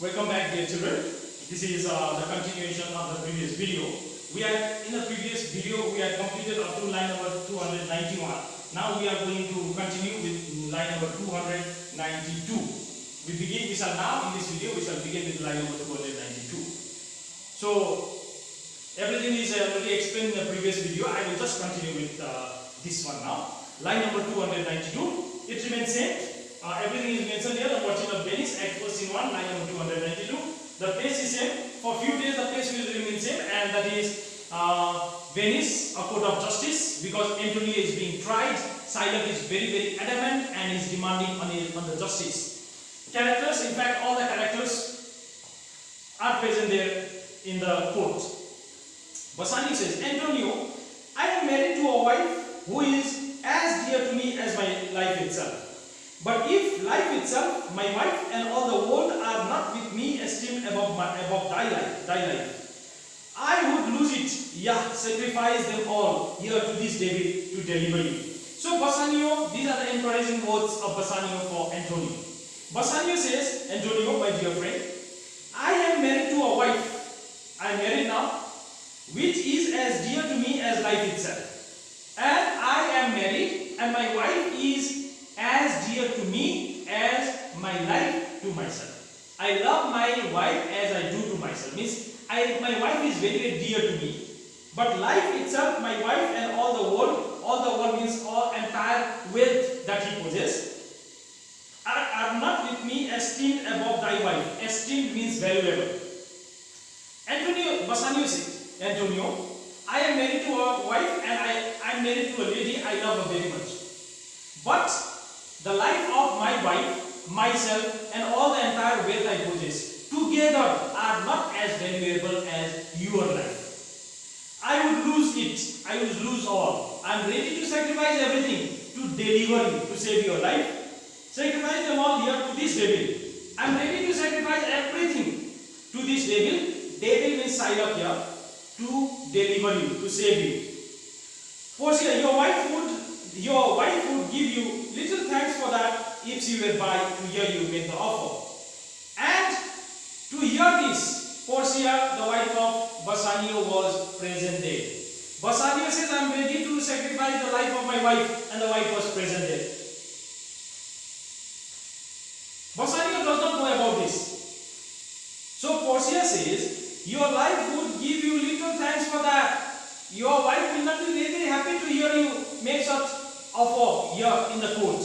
Welcome back, dear children. This is the continuation of the previous video. In the previous video we had completed up to line number 291. Now we are going to continue with line number 292. We shall now in this video we shall begin with line number 292. So everything is already explained in the previous video. I will just continue with this one now. Line number 292. It remains same. Everything is mentioned here. The watching of Venice, Act for Scene 1, line number 292. The place is same. For few days the place will remain same, and that is Venice, a court of justice, because Antonio is being tried. Shylock is very adamant and is demanding on the justice. Characters, in fact all the characters are present there in the court. Bassanio says, Antonio, I am married to a wife who is as dear to me as my life itself. But if life itself, my wife and all the world are not with me esteemed above thy life, I would lose it, sacrifice them all here to this David to deliver you. So Bassanio, these are the encouraging words of Bassanio for Antonio. Bassanio says, Antonio, my dear friend, I am married to a wife, I am married now, which is as dear to me as life itself. And I am married, and my wife is as dear to me as my life to myself. I love my wife as I do to myself. Means my wife is very dear to me. But life itself, my wife and all the world means all entire wealth that he possesses, are not with me esteemed above thy wife. Esteemed means valuable. Bassanio says, Antonio, I am married to a wife and I am married to a lady I love her very much. But the life of my wife, myself and all the entire wealth I possess together are not as valuable as your life. I would lose it. I would lose all. I am ready to sacrifice everything to deliver you, to save your life. Sacrifice them all here to this devil. I am ready to sacrifice everything to this devil. Devil means Shylock here. To deliver you, to save you. Portia, your wife would give you little thanks for that if she were by to hear you make the offer. And to hear this, Portia, the wife of Bassanio, was present there. Bassanio says, I am ready to sacrifice the life of my wife, and the wife was present there. Bassanio does not know about this. So Portia says, your life would give you little thanks for that. Your wife will not be very happy to hear you make such offer here in the court.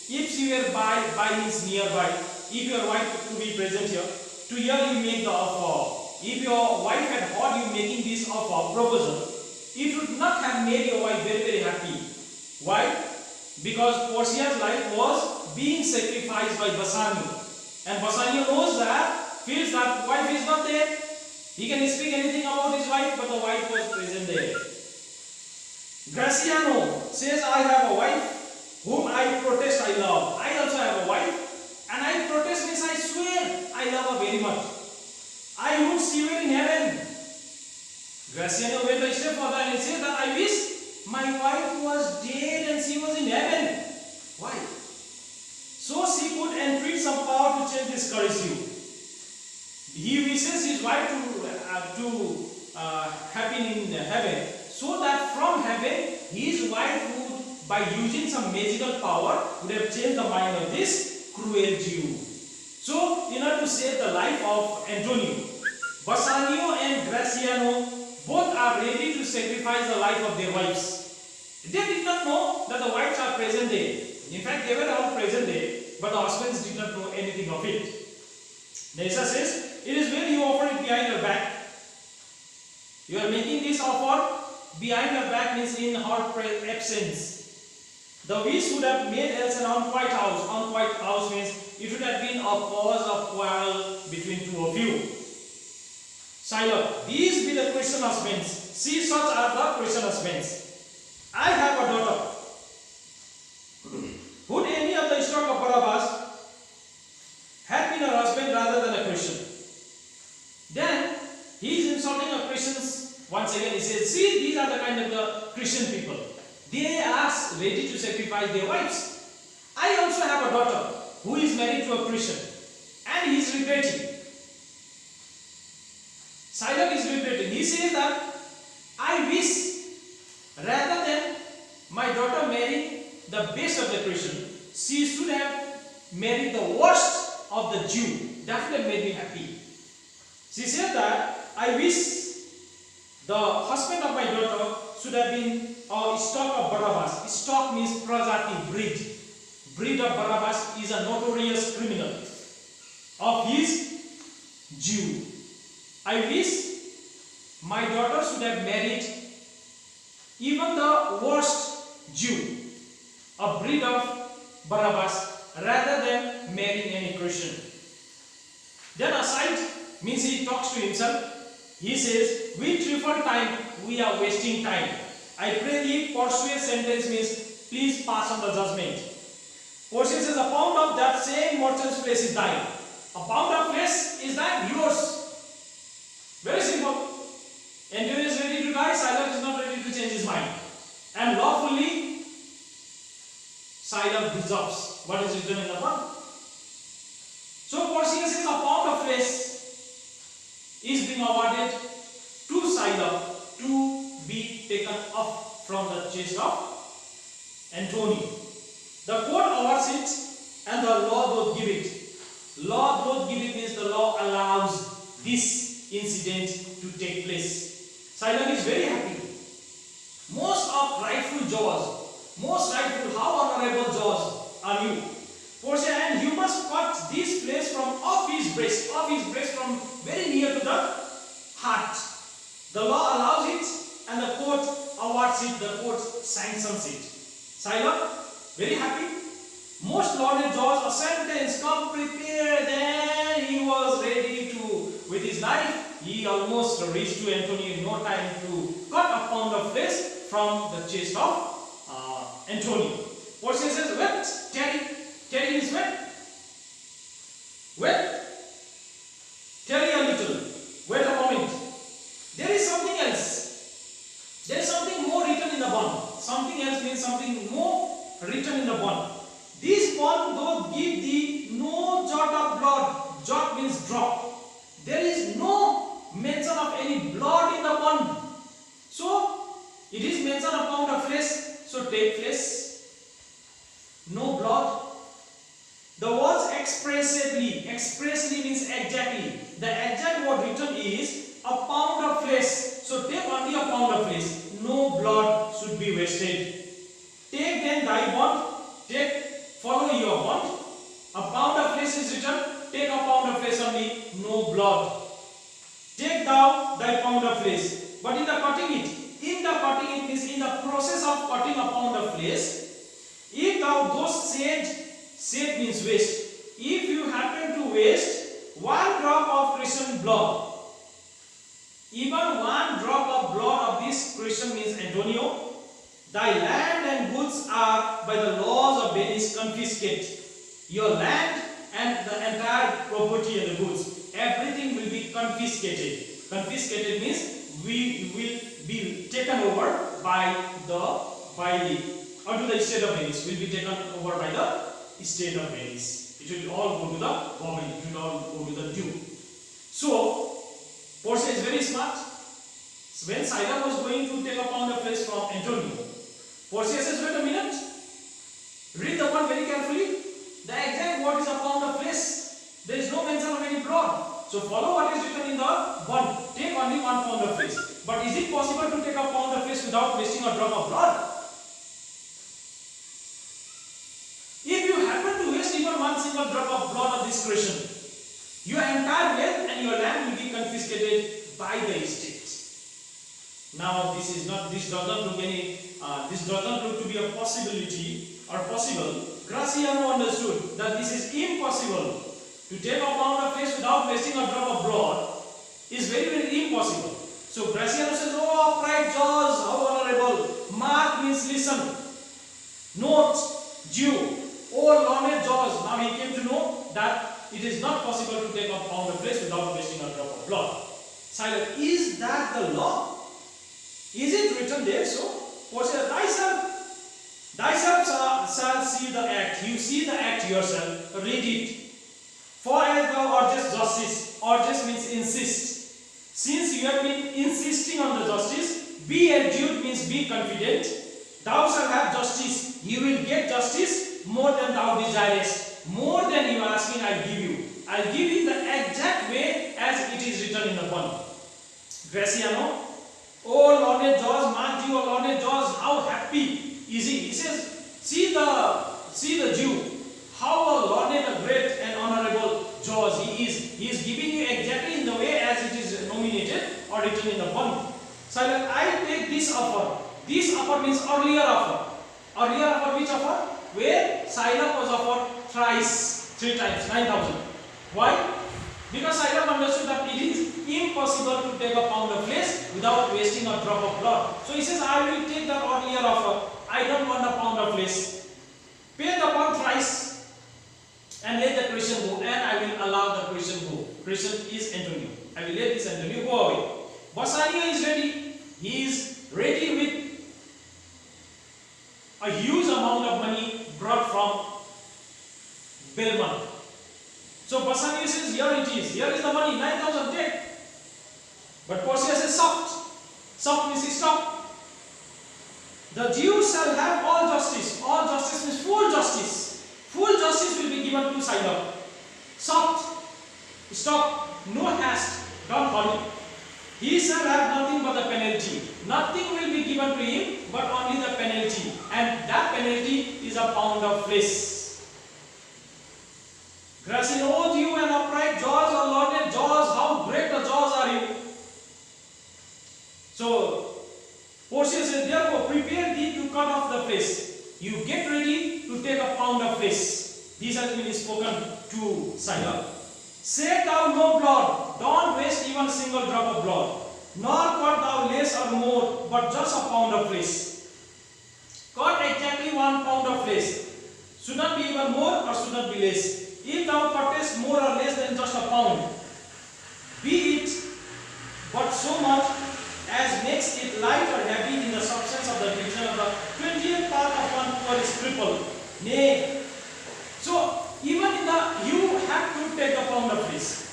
If she were by means nearby, if your wife to be present here, to hear you make the offer, if your wife had heard you making this offer, proposal, it would not have made your wife very happy. Why? Because Portia's life was being sacrificed by Bassanio. And Bassanio knows that, feels that wife is not there. He can speak anything about his wife, but the wife was present there. Graciano says, I have a wife whom I protest I love. I also have a wife, and I protest means I swear I love her very much. I would see her in heaven. Graciano went a step further and said that I wish my wife was dead and she was in heaven. Why? So she could entreat some power to change this curse you. He wishes his wife to happen in heaven, so that from heaven his wife would, by using some magical power, would have changed the mind of this cruel Jew. So, in order to save the life of Antonio, Bassanio and Graciano both are ready to sacrifice the life of their wives. They did not know that the wives are present there. In fact, they were all present there, but the husbands did not know anything of it. Nessa says, it is when you offer it behind your back. You are making this offer behind your back means in her absence. The wish would have made else an unquiet house. Unquiet house means it would have been a cause of quarrel between two of you. Shylock, these be the Christian husbands. See, such are the Christian husbands. I have a daughter. Would any of the stock of Barabbas had been her husband rather than a Christian? Then he is insulting a Christians. Once again he says, see, these are the kind of the Christian people. They are ready to sacrifice their wives. I also have a daughter who is married to a Christian, and he is regretting Silak is regretting. He says that I wish rather than my daughter marry the best of the Christian, she should have married the worst of the Jew. That would have made me happy. She said that I wish the husband of my daughter should have been a stock of Barabbas. Stock means prajati, breed. Breed of Barabbas is a notorious criminal of his Jew. I wish my daughter should have married even the worst Jew, a breed of Barabbas, rather than marrying any Christian. Then aside means he talks to himself. He says, we triple time, we are wasting time. I pray thee, persuade sentence means, please pass on the judgment. Portia says, a pound of that same merchant's flesh is thine. A pound of flesh is thine, yours. Very simple. Antonio is ready to die, Silak is not ready to change his mind. And lawfully, Silak deserves what is written in the book. So Portia says, a pound of flesh is being awarded to Silak to be taken off from the chest of Antonio. The court awards it and the law doth give it. Law doth give it means the law allows this incident to take place. Silak is very happy. Most of rightful judges, most rightful, how honorable judges are you? Portia, and you must cut this place from off his breast from very near to the heart. The law allows it and the court awards it, the court sanctions it. Silak, very happy. Most learned judge, a sentence, come prepared, then he was ready to, with his knife, he almost reached to Antonio in no time to cut a pound of flesh from the chest of Antonio. Portia says, wait, Terry is wet. Wait. Terry a little. Wait a moment. There is something else. There is something more written in the bond. Something else means something more written in the bond. This bond doth give thee no jot of blood. Jot means drop. There is no mention of any blood in the bond. So, it is mentioned a pound of flesh. So, take flesh. No blood. The words expressly means exactly. The exact word written is a pound of flesh. So take only a pound of flesh. No blood should be wasted. Take then thy bond. Follow your bond. A pound of flesh is written. Take a pound of flesh only. No blood. Take thou thy pound of flesh. But in the cutting it means in the process of cutting a pound of flesh, if thou dost shed means waste. If you happen to waste one drop of Christian blood, even one drop of blood of this Christian means Antonio, thy land and goods are by the laws of Venice confiscated. Your land and the entire property and the goods, everything will be confiscated. Confiscated means we will be taken over by or to the state of Venice. Will be taken over by the state of Venice. It will all go to the government. It will all go to the Duke. So, Portia is very smart. So when Silak was going to take a pound of flesh from Antonio, Portia says, wait a minute. Read the word very carefully. The exact word is a pound of flesh. There is no mention of any blood. So follow what is written in the bond. Take only 1 pound of flesh. But is it possible to take a pound of flesh without wasting a drop of blood? If you happen to waste even 1 single drop of blood of this Christian, your entire wealth and your land will be confiscated by the state. Now this does not look to be a possibility or possible. Graciano understood that this is impossible. To take a pound of flesh without wasting a drop of blood is very, very impossible. So Graciano says, oh upright judge, how honorable. Mark means listen. Note, Jew. Oh learned judge. Now he came to know that it is not possible to take a pound of flesh without wasting a drop of blood. Silak, is that the law? Is it written there? So, Portia, thyself shall see the act. You see the act yourself. Read it. For as thou urgest justice, urgest means insist. Since you have been insisting on the justice, be endued means be confident. Thou shalt have justice. You will get justice more than thou desirest. More than you are asking, I will give you. I will give you the exact way as it is written in the bond. Graciano, oh learned judge, mark you, O learned judge, how happy is he? He says, see the Jew, how a learned, a great and honorable judge he is. He is giving you exactly in the way as it is nominated or written in the bond. So I take this offer. This offer means earlier offer. Earlier offer, which offer? Where Silab was offered thrice, 3 times, 9,000. Why? Because Silab understood that it is impossible to take a pound of flesh without wasting a drop of blood. So he says, I will take that earlier offer. I don't want a pound of flesh. Pay the pound thrice and let the Christian go, and I will allow the Christian go. Christian is Antonio. I will let this Antonio go away. Bassanio is ready. He is ready with a huge amount of money brought from Belmont. So Bassanio says, here it is. Here is the money, 9,000, take. But Portia says, soft. Soft means stop. The Jews shall have all justice. All justice means full justice. Full justice will be given to Silab. Soft. Stop. No haste. Don't hurry. He shall have nothing but the penalty. Nothing will be given to him but only the penalty. And that penalty is a pound of flesh. Gracian, O you and upright jaws, O learned jaws, how great a jaws are you. So, Portia says, therefore, prepare thee to cut off the flesh. You get ready to take a pound of flesh. This has been spoken to Silab. Say thou no blood, don't waste even a single drop of blood. Nor cut thou less or more, but just a pound of flesh. Cut exactly 1 pound of flesh. Should not be even more or should not be less. If thou cuttest more or less than just a pound, be it but so much as makes it light or heavy in the substance of the division of the 20th part of one poor is triple. Nay. So even in the, you have to take a pound of flesh,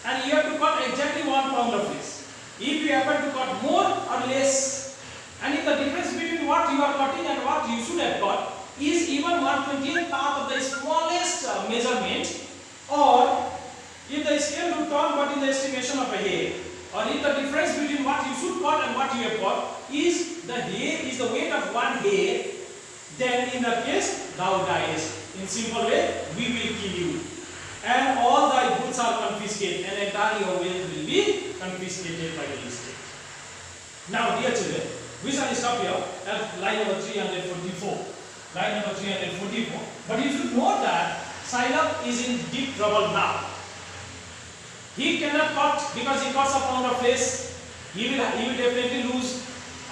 and you have to cut exactly 1 pound of flesh. If you happen to cut more or less, and if the difference between what you are cutting and what you should have cut is even 1/20th part of the smallest measurement, or if the scale would turn but in the estimation of a hair, or if the difference between what you should cut and what you have cut is the hair, is the weight of 1 hair, then in that case thou diest. In simple way, we will kill you, and all thy goods are confiscated, and entire your wealth will be confiscated by the state. Now, dear children, we shall stop here at line number 344. Line number 344. But you should note that Silab is in deep trouble now. He cannot cut because he cuts a pound of flesh. He will definitely lose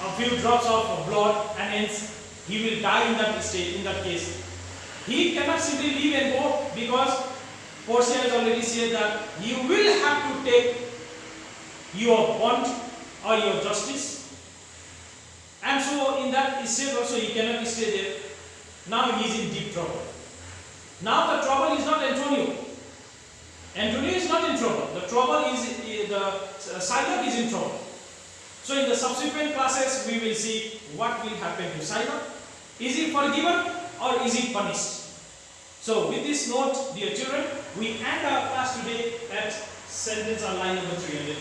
a few drops of blood, and hence he will die in that state. In that case, he cannot simply leave and go because Portia has already said that you will have to take your bond or your justice, and so in that state also he cannot stay there. Now he is in deep trouble. Now the trouble is not Antonio. Antonio is not in trouble. The trouble is Silab is in trouble. So in the subsequent classes we will see what will happen to Silab. Is he forgiven or is he punished? So with this note, dear children, we end our class today at sentence on line number 300.